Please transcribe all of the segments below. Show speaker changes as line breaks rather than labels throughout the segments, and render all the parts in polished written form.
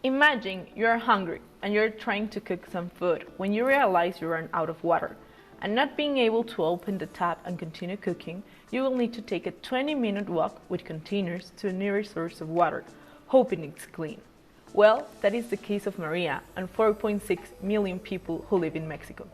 Imagine you're hungry and you're trying to cook some food when you realize you run out of water. And not being able to open the tap and continue cooking, you will need to take a 20-minute walk with containers to a nearest source of water, hoping it's clean. Well, that is the case of Maria and 4.6 million people who live in Mexico.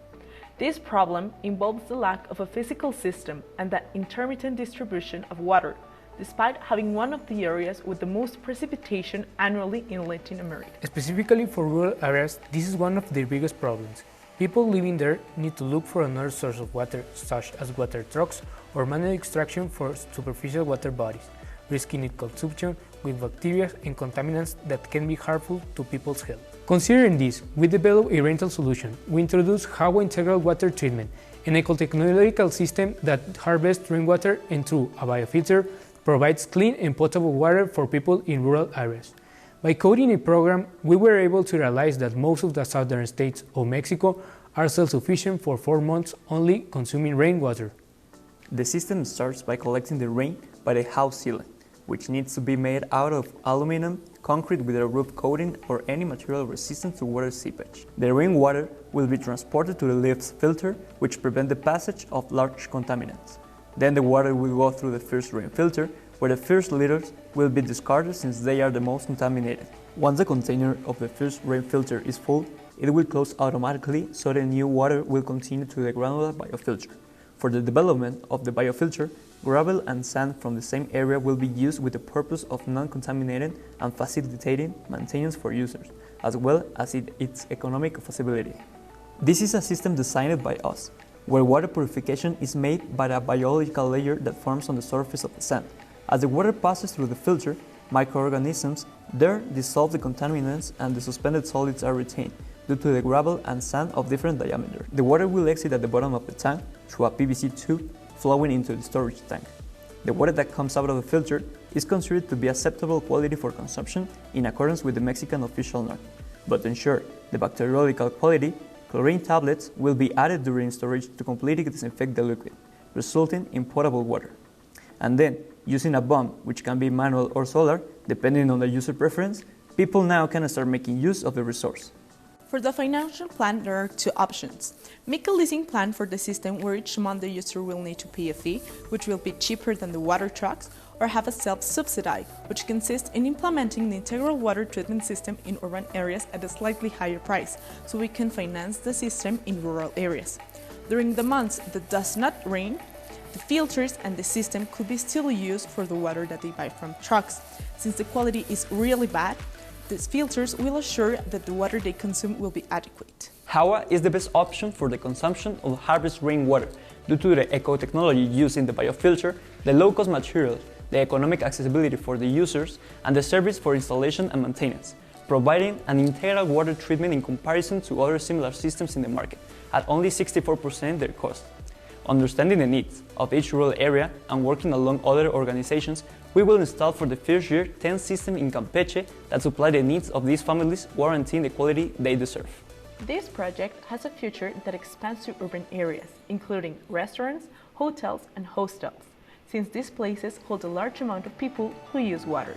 This problem involves the lack of a physical system and the intermittent distribution of water, despite having one of the areas with the most precipitation annually in Latin America.
Specifically for rural areas, this is one of their biggest problems. People living there need to look for another source of water, such as water trucks or manual extraction for superficial water bodies, risking its consumption with bacteria and contaminants that can be harmful to people's health. Considering this, we developed a rental solution. We introduced NGWA integral water treatment, an eco-technological system that harvests rainwater and through a biofilter provides clean and potable water for people in rural areas. By coding a program, we were able to realize that most of the southern states of Mexico are self-sufficient for 4 months only consuming rainwater.
The system starts by collecting the rain by the house ceiling, which needs to be made out of aluminum, concrete with a roof coating or any material resistant to water seepage. The rainwater will be transported to the leaf's filter, which prevents the passage of large contaminants. Then the water will go through the first rain filter, where the first liters will be discarded since they are the most contaminated. Once the container of the first rain filter is full, it will close automatically so the new water will continue to the granular biofilter. For the development of the biofilter, gravel and sand from the same area will be used with the purpose of non-contaminating and facilitating maintenance for users, as well as its economic feasibility. This is a system designed by us, where water purification is made by a biological layer that forms on the surface of the sand. As the water passes through the filter, microorganisms there dissolve the contaminants and the suspended solids are retained due to the gravel and sand of different diameter. The water will exit at the bottom of the tank through a PVC tube flowing into the storage tank. The water that comes out of the filter is considered to be acceptable quality for consumption in accordance with the Mexican official norm. But to ensure the bacteriological quality, chlorine tablets will be added during storage to completely disinfect the liquid, resulting in potable water. And then, using a pump, which can be manual or solar, depending on the user preference, people now can start making use of the resource.
For the financial plan, there are 2 options. Make a leasing plan for the system where each month the user will need to pay a fee, which will be cheaper than the water trucks, or have a self-subsidy, which consists in implementing the integral water treatment system in urban areas at a slightly higher price, so we can finance the system in rural areas. During the months that does not rain, the filters and the system could be still used for the water that they buy from trucks. Since the quality is really bad, these filters will assure that the water they consume will be adequate.
NGWA is the best option for the consumption of harvest rainwater due to the eco-technology used in the biofilter, the low-cost materials, the economic accessibility for the users, and the service for installation and maintenance, providing an integral water treatment in comparison to other similar systems in the market, at only 64% their cost. Understanding the needs of each rural area and working along other organizations, we will install for the first year 10 systems in Campeche that supply the needs of these families, guaranteeing the quality they deserve.
This project has a future that expands to urban areas, including restaurants, hotels, and hostels, since these places hold a large amount of people who use water.